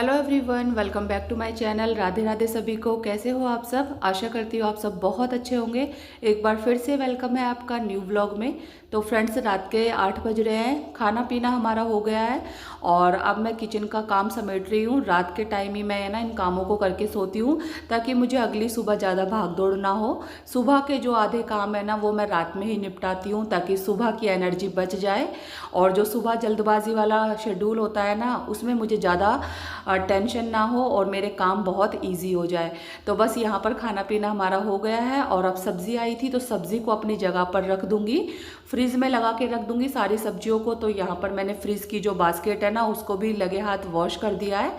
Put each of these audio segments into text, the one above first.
Hello everyone, welcome back to my channel. Radhe Radhe सभी को। कैसे हो आप सब? आशा करती हूँ आप सब बहुत अच्छे होंगे। एक बार फिर से वेलकम है आपका न्यू व्लॉग में। तो फ्रेंड्स, रात के 8 बज रहे हैं, खाना पीना हमारा हो गया है और अब मैं किचन का काम समेट रही हूँ। रात के टाइम ही मैं इन कामों को करके सोती हूँ ताकि मुझे अगली सुबह ज़्यादा भाग दौड़ ना हो। सुबह के जो आधे काम है ना वो मैं रात में ही निपटाती हूँ ताकि सुबह की एनर्जी बच जाए। और जो सुबह जल्दबाजी वाला शेड्यूल होता है ना उसमें मुझे ज़्यादा टेंशन ना हो और मेरे काम बहुत इजी हो जाए। तो बस यहाँ पर खाना पीना हमारा हो गया है और अब सब्ज़ी आई थी तो सब्ज़ी को अपनी जगह पर रख दूँगी, फ्रिज में लगा के रख दूँगी सारी सब्जियों को। तो यहाँ पर मैंने फ्रिज की जो बास्केट है ना उसको भी लगे हाथ वॉश कर दिया है।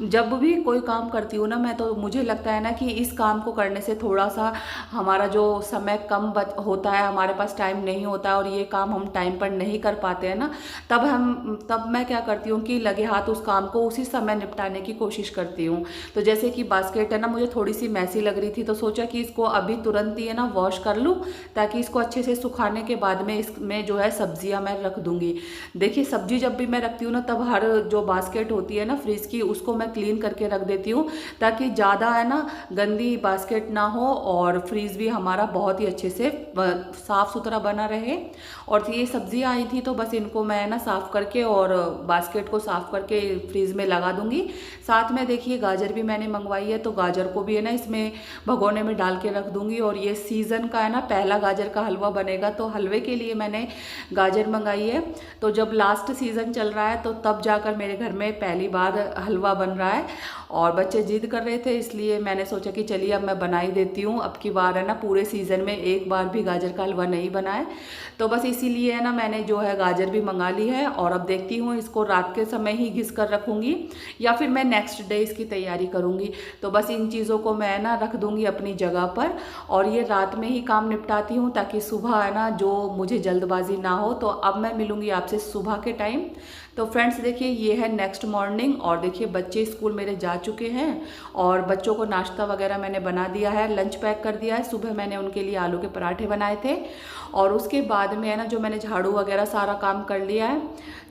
जब भी कोई काम करती हूँ ना मैं, तो मुझे लगता है ना कि इस काम को करने से थोड़ा सा हमारा जो समय कम होता है, हमारे पास टाइम नहीं होता है और ये काम हम टाइम पर नहीं कर पाते हैं ना, तब मैं क्या करती हूँ कि लगे हाथ उस काम को उसी समय निपटाने की कोशिश करती हूँ। तो जैसे कि बास्केट है ना मुझे थोड़ी सी मैसी लग रही थी तो सोचा कि इसको अभी तुरंत ही है ना वॉश कर लूँ ताकि इसको अच्छे से सुखाने के बाद में इसमें जो है सब्जियाँ मैं रख दूँगी। देखिए, सब्जी जब भी मैं रखती हूँ ना तब हर जो बास्केट होती है ना फ्रिज की उसको मैं क्लीन करके रख देती हूँ ताकि ज़्यादा है ना गंदी बास्केट ना हो और फ्रीज भी हमारा बहुत ही अच्छे से साफ़ सुथरा बना रहे। और ये सब्जियाँ आई थी तो बस इनको मैं ना साफ़ करके और बास्केट को साफ़ करके फ्रीज में लगा दूंगी। साथ में देखिए गाजर भी मैंने मंगवाई है तो गाजर को भी है ना इसमें भगोने में डाल के रख दूंगी। और ये सीज़न का है ना पहला गाजर का हलवा बनेगा तो हलवे के लिए मैंने गाजर मंगाई है। तो जब लास्ट सीज़न चल रहा है तो तब जाकर मेरे घर में पहली बार हलवा बन रहा है और बच्चे जिद कर रहे थे इसलिए मैंने सोचा कि चलिए अब मैं बना ही देती हूँ। अब की बार है ना पूरे सीज़न में एक बार भी गाजर का हलवा नहीं बना है तो बस इसीलिए है ना मैंने जो है गाजर भी मंगा ली है। और अब देखती हूँ इसको रात के समय ही घिस कर रखूँगी या फिर मैं नेक्स्ट डे इसकी तैयारी करूँगी। तो बस इन चीज़ों को मैं ना रख दूँगी अपनी जगह पर और ये रात में ही काम निपटाती हूँ ताकि सुबह है ना जो मुझे जल्दबाजी ना हो। तो अब मैं मिलूँगी आपसे सुबह के टाइम। तो फ्रेंड्स देखिए, ये है नेक्स्ट मॉर्निंग और देखिए बच्चे स्कूल मेरे जा चुके हैं और बच्चों को नाश्ता वगैरह मैंने बना दिया है, लंच पैक कर दिया है। सुबह मैंने उनके लिए आलू के पराठे बनाए थे और उसके बाद में है ना जो मैंने झाड़ू वगैरह सारा काम कर लिया है,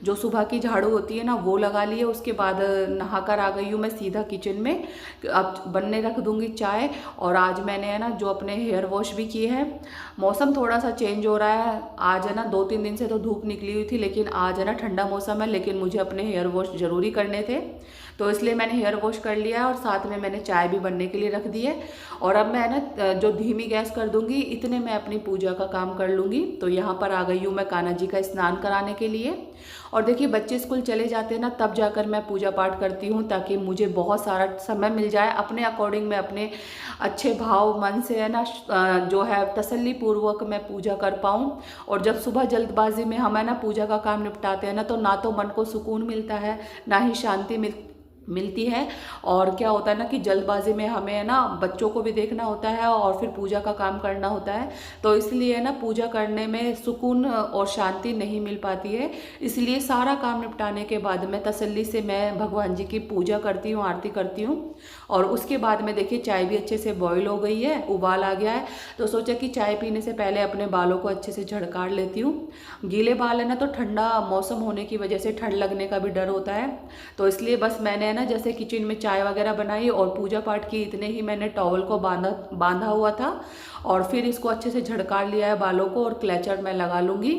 जो सुबह की झाड़ू होती है ना वो लगा ली है। उसके बाद नहाकर आ गई हूँ मैं सीधा किचन में। अब बनने रख दूँगी चाय। और आज मैंने है ना जो अपने हेयर वॉश भी किए हैं। मौसम थोड़ा सा चेंज हो रहा है आज है ना, 2-3 दिन से तो धूप निकली हुई थी लेकिन आज है ना ठंडा मौसम है, लेकिन मुझे अपने हेयर वॉश ज़रूरी करने थे तो इसलिए मैंने हेयर वॉश कर लिया है और साथ में मैंने चाय भी बनने के लिए रख दी है। और अब मैं ना जो धीमी गैस कर दूंगी इतने मैं अपनी पूजा का काम कर लूँगी। तो यहाँ पर आ गई हूँ मैं कान्हा जी का स्नान कराने के लिए। और देखिए बच्चे स्कूल चले जाते हैं ना तब जाकर मैं पूजा पाठ करती हूँ ताकि मुझे बहुत सारा समय मिल जाए अपने अकॉर्डिंग, मैं अपने अच्छे भाव मन से है ना जो है तसल्ली पूर्वक मैं पूजा कर पाऊँ। और जब सुबह जल्दबाजी में हम है ना पूजा का काम निपटाते हैं ना तो मन को सुकून मिलता है ना ही शांति मिलती है। और क्या होता है ना कि जल्दबाजी में हमें है ना बच्चों को भी देखना होता है और फिर पूजा का काम करना होता है तो इसलिए ना पूजा करने में सुकून और शांति नहीं मिल पाती है। इसलिए सारा काम निपटाने के बाद में तसल्ली से मैं भगवान जी की पूजा करती हूँ, आरती करती हूँ। और उसके बाद में देखिए चाय भी अच्छे से बॉईल हो गई है, उबाल आ गया है तो सोचा कि चाय पीने से पहले अपने बालों को अच्छे से झड़कार लेती हूँ। गीले बाल है ना तो ठंडा मौसम होने की वजह से ठंड लगने का भी डर होता है तो इसलिए बस मैंने ना जैसे किचन में चाय वगैरह बनाई और पूजा पाठ की, इतने ही मैंने टॉवल को बांधा हुआ था और फिर इसको अच्छे से झड़कार लिया है बालों को। और क्लेचर मैं लगा लूँगी।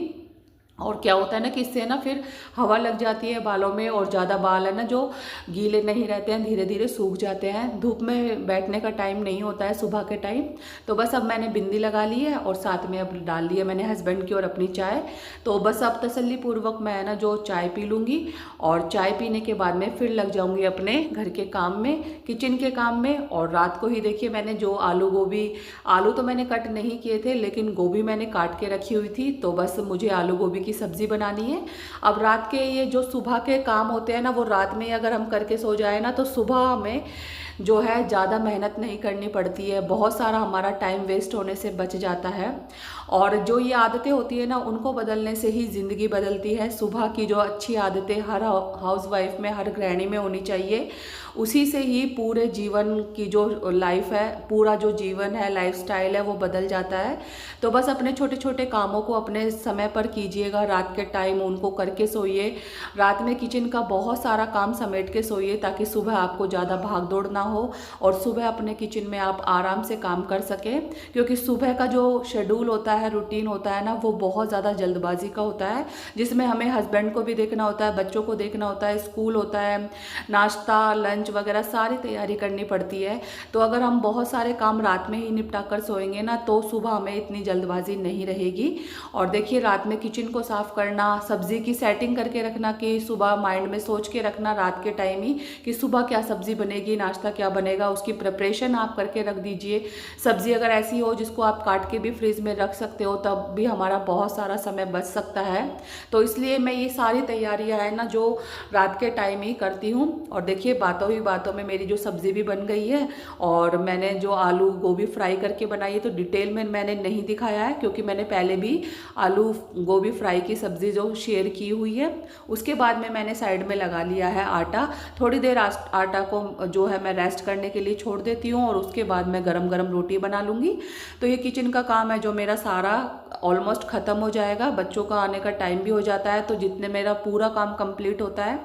और क्या होता है ना कि इससे ना फिर हवा लग जाती है बालों में और ज़्यादा बाल है ना जो गीले नहीं रहते हैं, धीरे धीरे सूख जाते हैं। धूप में बैठने का टाइम नहीं होता है सुबह के टाइम। तो बस अब मैंने बिंदी लगा ली है और साथ में अब डाल ली है मैंने हस्बैंड की और अपनी चाय। तो बस अब तसल्ली पूर्वक मैं ना जो चाय पी लूँगी और चाय पीने के बाद में फिर लग जाऊँगी अपने घर के काम में, किचन के काम में। और रात को ही देखिए मैंने जो आलू तो मैंने कट नहीं किए थे लेकिन गोभी मैंने काट के रखी हुई थी तो बस मुझे आलू गोभी की सब्जी बनानी है। अब रात के ये जो सुबह के काम होते हैं ना वो रात में अगर हम करके सो जाए ना तो सुबह में जो है ज़्यादा मेहनत नहीं करनी पड़ती है, बहुत सारा हमारा टाइम वेस्ट होने से बच जाता है। और जो ये आदतें होती है ना, उनको बदलने से ही ज़िंदगी बदलती है। सुबह की जो अच्छी आदतें हर हाउस वाइफ में, हर गृहिणी में होनी चाहिए, उसी से ही पूरे जीवन की जो लाइफ है, पूरा जो जीवन है, लाइफस्टाइल है, वो बदल जाता है। तो बस अपने छोटे छोटे कामों को अपने समय पर कीजिएगा, रात के टाइम उनको करके सोइए। रात में किचन का बहुत सारा काम समेट के सोइए, ताकि सुबह आपको ज़्यादा भाग दौड़ ना हो और सुबह अपने किचन में आप आराम से काम कर सकें। क्योंकि सुबह का जो शेड्यूल होता है, रूटीन होता है ना, वो बहुत ज़्यादा जल्दबाजी का होता है, जिसमें हमें हस्बैंड को भी देखना होता है, बच्चों को देखना होता है, स्कूल होता है, नाश्ता, लंच वगैरह सारी तैयारी करनी पड़ती है। तो अगर हम बहुत सारे काम रात में ही निपटा कर सोएंगे ना, तो सुबह हमें इतनी जल्दबाजी नहीं रहेगी। और देखिए, रात में किचन को साफ करना, सब्जी की सेटिंग करके रखना, कि सुबह माइंड में सोच के रखना रात के टाइम ही कि सुबह क्या सब्जी बनेगी, नाश्ता क्या बनेगा, उसकी प्रिपरेशन आप करके रख दीजिए। सब्जी अगर ऐसी हो जिसको आप काट के भी फ्रिज में रख सकते हो, तब भी हमारा बहुत सारा समय बच सकता है। तो इसलिए मैं ये सारी तैयारियां है ना, जो रात के टाइम ही करती हूँ। और देखिए, बातों ही बातों में मेरी जो सब्जी भी बन गई है, और मैंने जो आलू गोभी फ्राई करके बनाई है, तो डिटेल में मैंने नहीं दिखाया है, क्योंकि मैंने पहले भी आलू गोभी फ्राई की सब्जी जो शेयर की हुई है। उसके बाद में मैंने साइड में लगा लिया है आटा। थोड़ी देर आटा को जो है मैं रेस्ट करने के लिए छोड़ देती हूँ, और उसके बाद मैं गरम गरम रोटी बना लूँगी। तो ये किचन का काम है जो मेरा सारा ऑलमोस्ट ख़त्म हो जाएगा। बच्चों का आने का टाइम भी हो जाता है, तो जितने मेरा पूरा काम कंप्लीट होता है।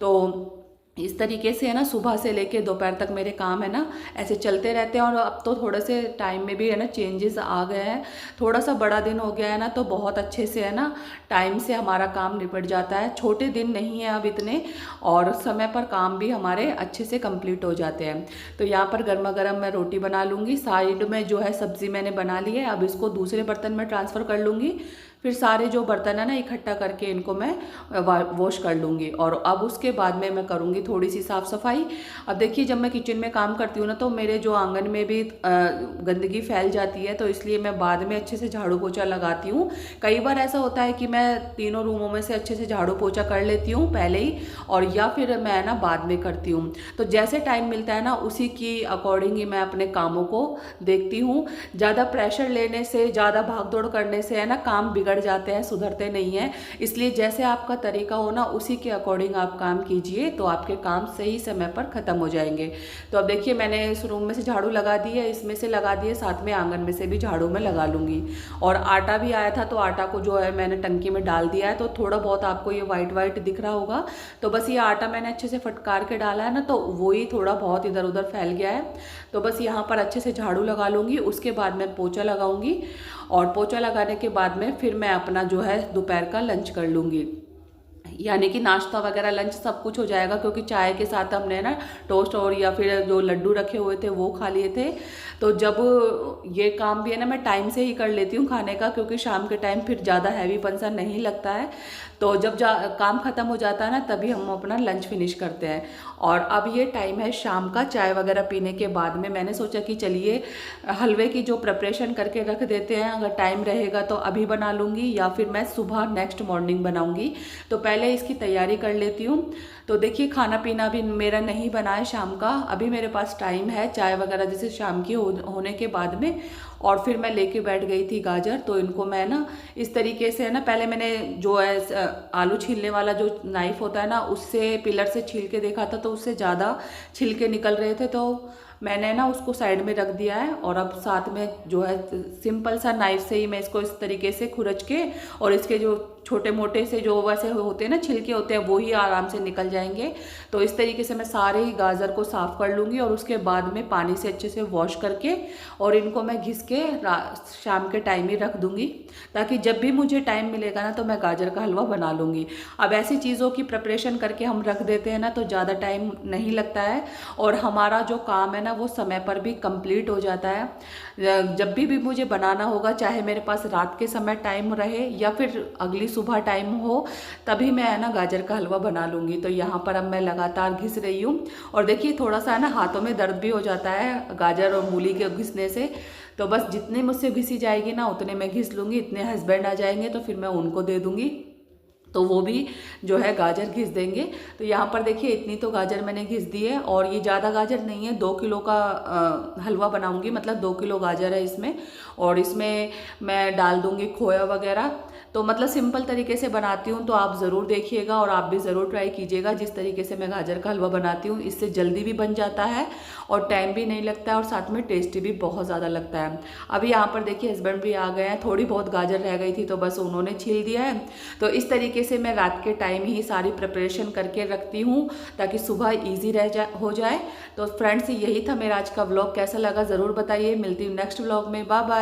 तो इस तरीके से है ना, सुबह से लेके दोपहर तक मेरे काम है ना ऐसे चलते रहते हैं। और अब तो थोड़े से टाइम में भी है ना चेंजेस आ गए हैं, थोड़ा सा बड़ा दिन हो गया है ना, तो बहुत अच्छे से है ना टाइम से हमारा काम निपट जाता है। छोटे दिन नहीं है अब इतने, और समय पर काम भी हमारे अच्छे से कंप्लीट हो जाते हैं। तो यहाँ पर गर्मा गर्म मैं रोटी बना लूँगी। साइड में जो है सब्ज़ी मैंने बना ली है, अब इसको दूसरे बर्तन में ट्रांसफ़र कर लूँगी। फिर सारे जो बर्तन है ना इकट्ठा करके इनको मैं वॉश कर लूँगी। और अब उसके बाद में मैं करूँगी थोड़ी सी साफ़ सफाई। अब देखिए, जब मैं किचन में काम करती हूँ ना, तो मेरे जो आंगन में भी गंदगी फैल जाती है, तो इसलिए मैं बाद में अच्छे से झाड़ू पोछा लगाती हूँ। कई बार ऐसा होता है कि मैं तीनों रूमों में से अच्छे से झाड़ू पोछा कर लेती हूँ पहले ही, और या फिर मैं ना बाद में करती हूँ। तो जैसे टाइम मिलता है ना, उसी की अकॉर्डिंग ही मैं अपने कामों को देखती हूँ। ज़्यादा प्रेशर लेने से, ज़्यादा भाग दौड़ करने से है ना काम बिगड़ जाते हैं, सुधरते नहीं हैं। इसलिए जैसे आपका तरीका हो ना, उसी के अकॉर्डिंग आप काम कीजिए, तो आपके काम सही समय पर ख़त्म हो जाएंगे। तो अब देखिए, मैंने इस रूम में से झाड़ू लगा दी है, इसमें से लगा दिए, साथ में आंगन में से भी झाड़ू में लगा लूँगी। और आटा भी आया था, तो आटा को जो है मैंने टंकी में डाल दिया है। तो थोड़ा बहुत आपको ये वाइट वाइट दिख रहा होगा, तो बस ये आटा मैंने अच्छे से फटकार के डाला है ना, तो वही थोड़ा बहुत इधर उधर फैल गया है। तो बस यहाँ पर अच्छे से झाड़ू लगा लूँगी, उसके बाद मैं पोछा लगाऊंगी। और पोछा लगाने के बाद में फिर मैं अपना जो है दोपहर का लंच कर लूँगी, यानी कि नाश्ता वगैरह लंच सब कुछ हो जाएगा। क्योंकि चाय के साथ हमने ना टोस्ट और या फिर जो लड्डू रखे हुए थे वो खा लिए थे। तो जब ये काम भी है ना, मैं टाइम से ही कर लेती हूँ खाने का, क्योंकि शाम के टाइम फिर ज़्यादा हैवीपन सा नहीं लगता है। तो जब काम ख़त्म हो जाता है ना, तभी हम अपना लंच फिनिश करते हैं। और अब ये टाइम है शाम का, चाय वगैरह पीने के बाद में मैंने सोचा कि चलिए हलवे की जो प्रिपरेशन करके रख देते हैं, अगर टाइम रहेगा तो अभी बना लूँगी, या फिर मैं सुबह नेक्स्ट मॉर्निंग बनाऊँगी। तो पहले इसकी तैयारी कर लेती हूँ। तो देखिए, खाना पीना भी मेरा नहीं बना है शाम का, अभी मेरे पास टाइम है चाय वगैरह जैसे शाम की होने के बाद में। और फिर मैं लेके बैठ गई थी गाजर। तो इनको मैं ना इस तरीके से है ना, पहले मैंने जो है आलू छीलने वाला जो नाइफ होता है ना, उससे पिलर से छील के देखा था, तो उससे ज़्यादा छिलके निकल रहे थे। तो मैंने ना उसको साइड में रख दिया है, और अब साथ में जो है सिंपल सा नाइफ से ही मैं इसको इस तरीके से खुरच के, और इसके जो छोटे मोटे से जो वैसे होते हैं ना छिलके होते हैं, वो ही आराम से निकल जाएंगे। तो इस तरीके से मैं सारे ही गाजर को साफ़ कर लूँगी, और उसके बाद में पानी से अच्छे से वॉश करके, और इनको मैं घिस के शाम के टाइम ही रख दूँगी, ताकि जब भी मुझे टाइम मिलेगा ना, तो मैं गाजर का हलवा बना लूँगी। अब ऐसी चीज़ों की प्रिपरेशन करके हम रख देते हैं ना, तो ज़्यादा टाइम नहीं लगता है, और हमारा जो काम है ना वो समय पर भी कंप्लीट हो जाता है। जब भी मुझे बनाना होगा, चाहे मेरे पास रात के समय टाइम रहे या फिर अगली सुबह टाइम हो, तभी मैं है ना गाजर का हलवा बना लूँगी। तो यहाँ पर अब मैं लगातार घिस रही हूँ, और देखिए थोड़ा सा है ना हाथों में दर्द भी हो जाता है गाजर और मूली के घिसने से। तो बस जितने मुझसे घिसी जाएगी ना, उतने मैं घिस लूँगी। इतने हस्बैंड आ जाएंगे तो फिर मैं उनको दे दूँगी। तो वो भी जो है गाजर घिस देंगे। तो यहाँ पर देखिए इतनी तो गाजर मैंने घिस दी है, और ये ज़्यादा गाजर नहीं है, 2 किलो का हलवा बनाऊंगी, मतलब 2 किलो गाजर है इसमें। और इसमें मैं डाल दूंगी खोया वगैरह। तो मतलब सिंपल तरीके से बनाती हूँ, तो आप ज़रूर देखिएगा और आप भी ज़रूर ट्राई कीजिएगा। जिस तरीके से मैं गाजर का हलवा बनाती हूँ, इससे जल्दी भी बन जाता है और टाइम भी नहीं लगता है, और साथ में टेस्टी भी बहुत ज़्यादा लगता है। अभी यहाँ पर देखिए हस्बैंड भी आ गए हैं, थोड़ी बहुत गाजर रह गई थी तो बस उन्होंने छील दिया है। तो इस तरीके से मैं रात के टाइम ही सारी प्रिपरेशन करके रखती हूँ, ताकि सुबह ईजी हो जाए। तो फ्रेंड्स, यही था मेरा आज का व्लॉग। कैसा लगा ज़रूर बताइए। मिलती हूँ नेक्स्ट व्लॉग में। Bye bye.